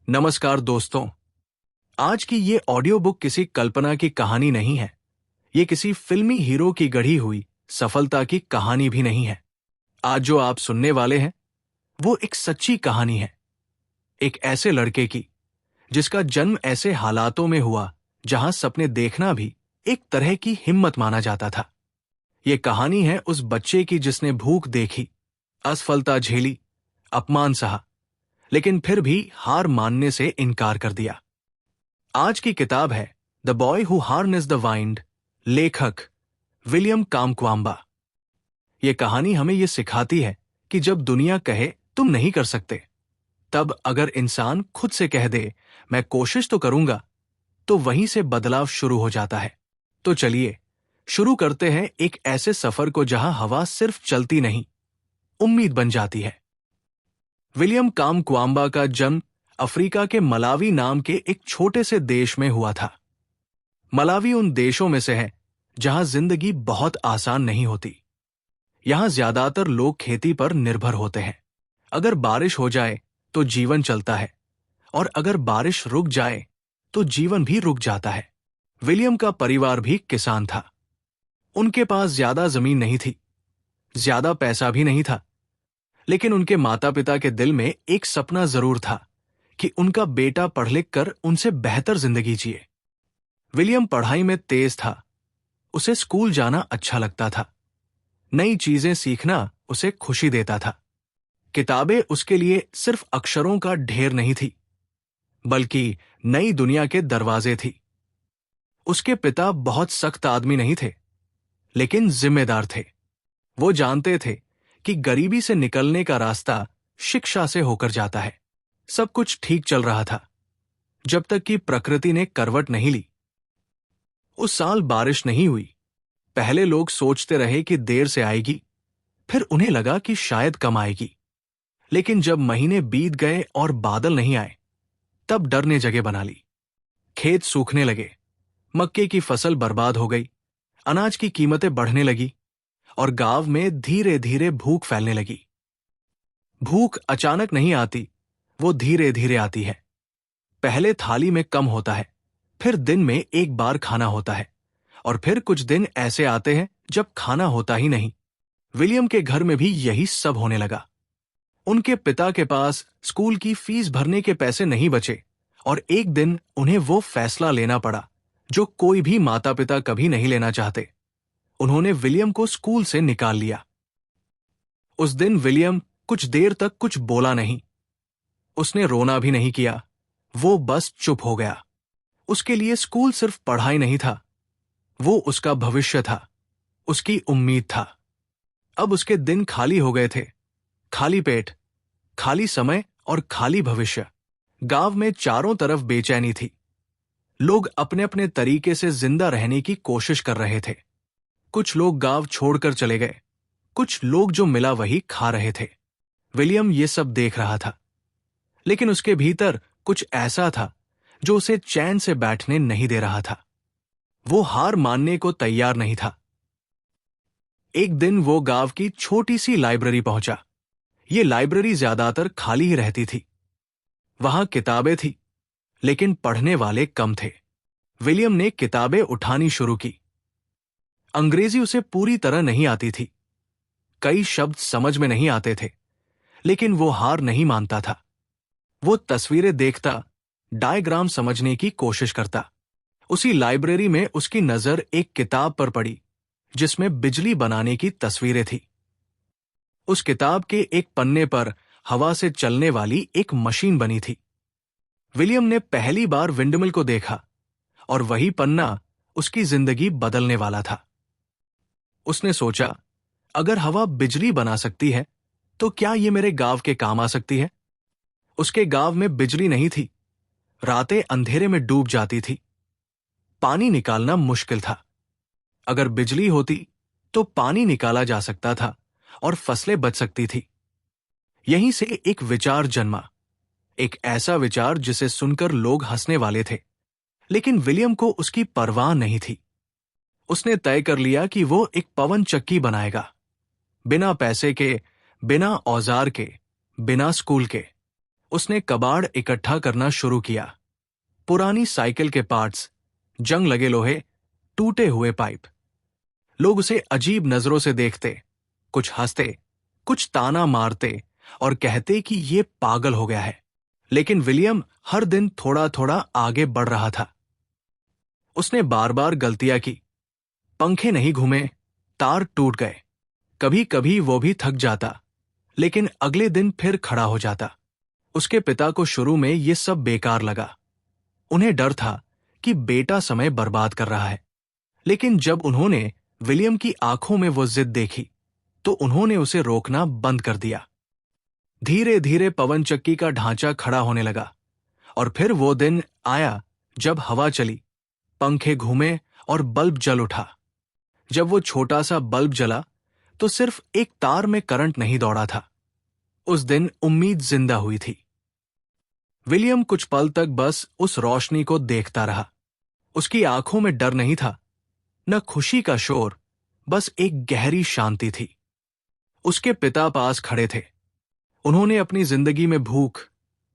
नमस्कार दोस्तों। आज की ये ऑडियो बुक किसी कल्पना की कहानी नहीं है। ये किसी फिल्मी हीरो की गढ़ी हुई सफलता की कहानी भी नहीं है। आज जो आप सुनने वाले हैं वो एक सच्ची कहानी है। एक ऐसे लड़के की जिसका जन्म ऐसे हालातों में हुआ जहां सपने देखना भी एक तरह की हिम्मत माना जाता था। ये कहानी है उस बच्चे की जिसने भूख देखी, असफलता झेली, अपमान सहा, लेकिन फिर भी हार मानने से इनकार कर दिया। आज की किताब है the boy who harnessed the wind, लेखक विलियम कामक्वाम्बा। ये कहानी हमें यह सिखाती है कि जब दुनिया कहे तुम नहीं कर सकते, तब अगर इंसान खुद से कह दे मैं कोशिश तो करूंगा, तो वहीं से बदलाव शुरू हो जाता है। तो चलिए शुरू करते हैं एक ऐसे सफर को जहां हवा सिर्फ चलती नहीं, उम्मीद बन जाती है। विलियम कामक्वाम्बा का जन्म अफ्रीका के मलावी नाम के एक छोटे से देश में हुआ था। मलावी उन देशों में से है जहां जिंदगी बहुत आसान नहीं होती। यहां ज्यादातर लोग खेती पर निर्भर होते हैं। अगर बारिश हो जाए तो जीवन चलता है, और अगर बारिश रुक जाए तो जीवन भी रुक जाता है। विलियम का परिवार भी किसान था। उनके पास ज्यादा जमीन नहीं थी, ज्यादा पैसा भी नहीं था, लेकिन उनके माता पिता के दिल में एक सपना जरूर था कि उनका बेटा पढ़ लिख कर उनसे बेहतर जिंदगी जिए। विलियम पढ़ाई में तेज था। उसे स्कूल जाना अच्छा लगता था। नई चीजें सीखना उसे खुशी देता था। किताबें उसके लिए सिर्फ अक्षरों का ढेर नहीं थी, बल्कि नई दुनिया के दरवाजे थी। उसके पिता बहुत सख्त आदमी नहीं थे, लेकिन जिम्मेदार थे। वो जानते थे कि गरीबी से निकलने का रास्ता शिक्षा से होकर जाता है। सब कुछ ठीक चल रहा था जब तक कि प्रकृति ने करवट नहीं ली। उस साल बारिश नहीं हुई। पहले लोग सोचते रहे कि देर से आएगी, फिर उन्हें लगा कि शायद कम आएगी। लेकिन जब महीने बीत गए और बादल नहीं आए, तब डर ने जगह बना ली। खेत सूखने लगे, मक्के की फसल बर्बाद हो गई, अनाज की कीमतें बढ़ने लगी, और गांव में धीरे धीरे भूख फैलने लगी। भूख अचानक नहीं आती, वो धीरे धीरे आती है। पहले थाली में कम होता है, फिर दिन में एक बार खाना होता है, और फिर कुछ दिन ऐसे आते हैं जब खाना होता ही नहीं। विलियम के घर में भी यही सब होने लगा। उनके पिता के पास स्कूल की फीस भरने के पैसे नहीं बचे, और एक दिन उन्हें वो फैसला लेना पड़ा जो कोई भी माता पिता कभी नहीं लेना चाहते। उन्होंने विलियम को स्कूल से निकाल लिया। उस दिन विलियम कुछ देर तक कुछ बोला नहीं। उसने रोना भी नहीं किया, वो बस चुप हो गया। उसके लिए स्कूल सिर्फ पढ़ाई नहीं था, वो उसका भविष्य था, उसकी उम्मीद था। अब उसके दिन खाली हो गए थे। खाली पेट, खाली समय और खाली भविष्य। गांव में चारों तरफ बेचैनी थी। लोग अपने अपने तरीके से जिंदा रहने की कोशिश कर रहे थे। कुछ लोग गांव छोड़कर चले गए, कुछ लोग जो मिला वही खा रहे थे। विलियम ये सब देख रहा था, लेकिन उसके भीतर कुछ ऐसा था जो उसे चैन से बैठने नहीं दे रहा था। वो हार मानने को तैयार नहीं था। एक दिन वो गांव की छोटी सी लाइब्रेरी पहुंचा। ये लाइब्रेरी ज्यादातर खाली ही रहती थी। वहां किताबें थी, लेकिन पढ़ने वाले कम थे। विलियम ने किताबें उठानी शुरू की। अंग्रेजी उसे पूरी तरह नहीं आती थी। कई शब्द समझ में नहीं आते थे, लेकिन वो हार नहीं मानता था। वो तस्वीरें देखता, डायग्राम समझने की कोशिश करता। उसी लाइब्रेरी में उसकी नजर एक किताब पर पड़ी जिसमें बिजली बनाने की तस्वीरें थी। उस किताब के एक पन्ने पर हवा से चलने वाली एक मशीन बनी थी। विलियम ने पहली बार विंडमिल को देखा, और वही पन्ना उसकी जिंदगी बदलने वाला था। उसने सोचा, अगर हवा बिजली बना सकती है तो क्या ये मेरे गांव के काम आ सकती है? उसके गांव में बिजली नहीं थी। रातें अंधेरे में डूब जाती थी। पानी निकालना मुश्किल था। अगर बिजली होती तो पानी निकाला जा सकता था और फसलें बच सकती थी। यहीं से एक विचार जन्मा, एक ऐसा विचार जिसे सुनकर लोग हंसने वाले थे, लेकिन विलियम को उसकी परवाह नहीं थी। उसने तय कर लिया कि वो एक पवन चक्की बनाएगा, बिना पैसे के, बिना औजार के, बिना स्कूल के। उसने कबाड़ इकट्ठा करना शुरू किया। पुरानी साइकिल के पार्ट्स, जंग लगे लोहे, टूटे हुए पाइप। लोग उसे अजीब नजरों से देखते, कुछ हंसते, कुछ ताना मारते और कहते कि ये पागल हो गया है। लेकिन विलियम हर दिन थोड़ा थोड़ा आगे बढ़ रहा था। उसने बार बार गलतियां की, पंखे नहीं घूमे, तार टूट गए, कभी कभी वो भी थक जाता, लेकिन अगले दिन फिर खड़ा हो जाता। उसके पिता को शुरू में ये सब बेकार लगा। उन्हें डर था कि बेटा समय बर्बाद कर रहा है। लेकिन जब उन्होंने विलियम की आंखों में वो जिद देखी, तो उन्होंने उसे रोकना बंद कर दिया। धीरे धीरे पवन चक्की का ढांचा खड़ा होने लगा और फिर वो दिन आया जब हवा चली, पंखे घूमे और बल्ब जल उठा। जब वो छोटा सा बल्ब जला तो सिर्फ एक तार में करंट नहीं दौड़ा था। उस दिन उम्मीद जिंदा हुई थी। विलियम कुछ पल तक बस उस रोशनी को देखता रहा। उसकी आंखों में डर नहीं था, न खुशी का शोर, बस एक गहरी शांति थी। उसके पिता पास खड़े थे। उन्होंने अपनी जिंदगी में भूख,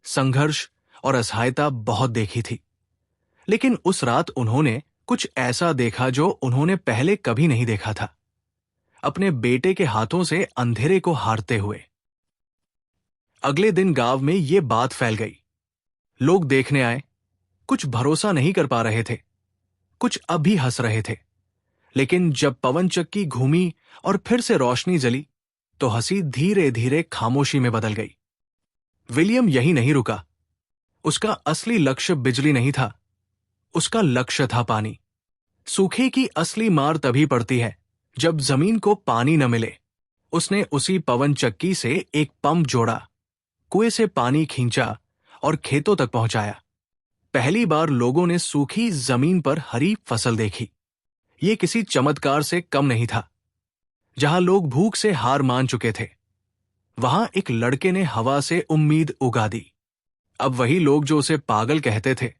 संघर्ष और असहायता बहुत देखी थी, लेकिन उस रात उन्होंने कुछ ऐसा देखा जो उन्होंने पहले कभी नहीं देखा था, अपने बेटे के हाथों से अंधेरे को हारते हुए। अगले दिन गांव में ये बात फैल गई। लोग देखने आए, कुछ भरोसा नहीं कर पा रहे थे, कुछ अब भी हंस रहे थे। लेकिन जब पवन चक्की घूमी और फिर से रोशनी जली, तो हंसी धीरे धीरे खामोशी में बदल गई। विलियम यही नहीं रुका। उसका असली लक्ष्य बिजली नहीं था, उसका लक्ष्य था पानी। सूखे की असली मार तभी पड़ती है जब जमीन को पानी न मिले। उसने उसी पवन चक्की से एक पंप जोड़ा, कुएं से पानी खींचा और खेतों तक पहुंचाया। पहली बार लोगों ने सूखी जमीन पर हरी फसल देखी। ये किसी चमत्कार से कम नहीं था। जहां लोग भूख से हार मान चुके थे, वहां एक लड़के ने हवा से उम्मीद उगा दी। अब वही लोग जो उसे पागल कहते थे,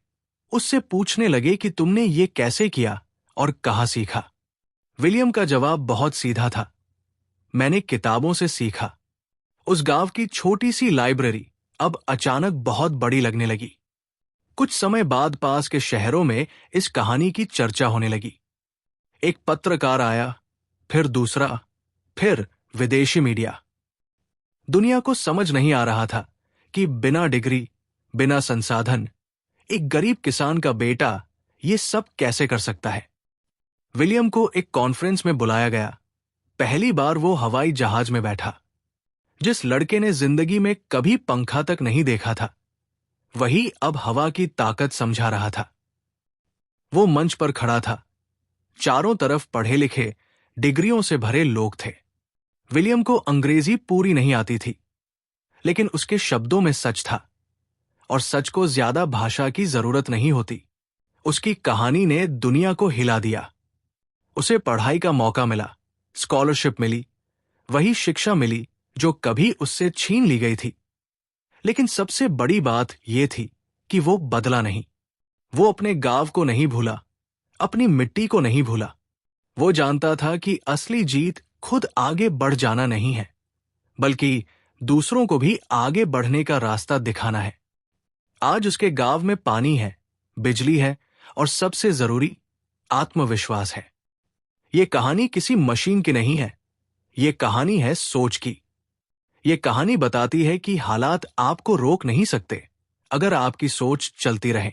उससे पूछने लगे कि तुमने ये कैसे किया और कहां सीखा। विलियम का जवाब बहुत सीधा था, मैंने किताबों से सीखा। उस गांव की छोटी सी लाइब्रेरी अब अचानक बहुत बड़ी लगने लगी। कुछ समय बाद पास के शहरों में इस कहानी की चर्चा होने लगी। एक पत्रकार आया, फिर दूसरा, फिर विदेशी मीडिया। दुनिया को समझ नहीं आ रहा था कि बिना डिग्री, बिना संसाधन, एक गरीब किसान का बेटा ये सब कैसे कर सकता है। विलियम को एक कॉन्फ्रेंस में बुलाया गया। पहली बार वो हवाई जहाज में बैठा। जिस लड़के ने जिंदगी में कभी पंखा तक नहीं देखा था, वही अब हवा की ताकत समझा रहा था। वो मंच पर खड़ा था। चारों तरफ पढ़े लिखे, डिग्रियों से भरे लोग थे। विलियम को अंग्रेजी पूरी नहीं आती थी, लेकिन उसके शब्दों में सच था, और सच को ज्यादा भाषा की जरूरत नहीं होती। उसकी कहानी ने दुनिया को हिला दिया। उसे पढ़ाई का मौका मिला, स्कॉलरशिप मिली, वही शिक्षा मिली जो कभी उससे छीन ली गई थी। लेकिन सबसे बड़ी बात यह थी कि वो बदला नहीं। वो अपने गांव को नहीं भूला, अपनी मिट्टी को नहीं भूला। वो जानता था कि असली जीत खुद आगे बढ़ जाना नहीं है, बल्कि दूसरों को भी आगे बढ़ने का रास्ता दिखाना है। आज उसके गांव में पानी है, बिजली है और सबसे जरूरी आत्मविश्वास है। ये कहानी किसी मशीन की नहीं है, ये कहानी है सोच की। ये कहानी बताती है कि हालात आपको रोक नहीं सकते अगर आपकी सोच चलती रहे।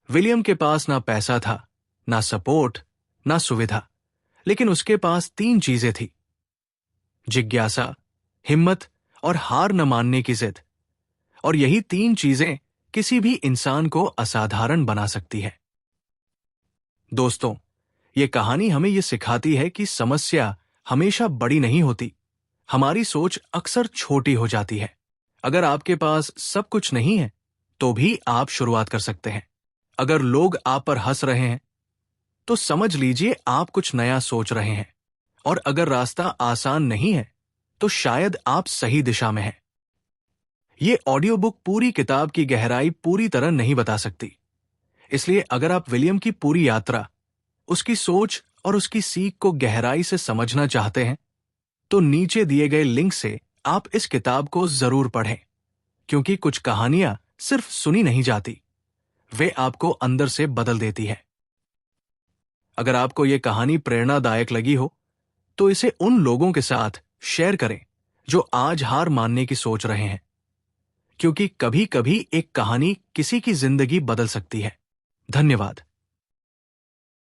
विलियम के पास ना पैसा था, ना सपोर्ट, ना सुविधा, लेकिन उसके पास 3 चीजें थी: जिज्ञासा, हिम्मत और हार न मानने की जिद। और यही 3 चीजें किसी भी इंसान को असाधारण बना सकती है। दोस्तों, ये कहानी हमें ये सिखाती है कि समस्या हमेशा बड़ी नहीं होती, हमारी सोच अक्सर छोटी हो जाती है। अगर आपके पास सब कुछ नहीं है, तो भी आप शुरुआत कर सकते हैं। अगर लोग आप पर हंस रहे हैं, तो समझ लीजिए आप कुछ नया सोच रहे हैं। और अगर रास्ता आसान नहीं है, तो शायद आप सही दिशा में हैं। ये ऑडियो बुक पूरी किताब की गहराई पूरी तरह नहीं बता सकती, इसलिए अगर आप विलियम की पूरी यात्रा, उसकी सोच और उसकी सीख को गहराई से समझना चाहते हैं, तो नीचे दिए गए लिंक से आप इस किताब को जरूर पढ़ें। क्योंकि कुछ कहानियां सिर्फ सुनी नहीं जाती, वे आपको अंदर से बदल देती है। अगर आपको यह कहानी प्रेरणादायक लगी हो तो इसे उन लोगों के साथ शेयर करें जो आज हार मानने की सोच रहे हैं, क्योंकि कभी कभी एक कहानी किसी की जिंदगी बदल सकती है। धन्यवाद।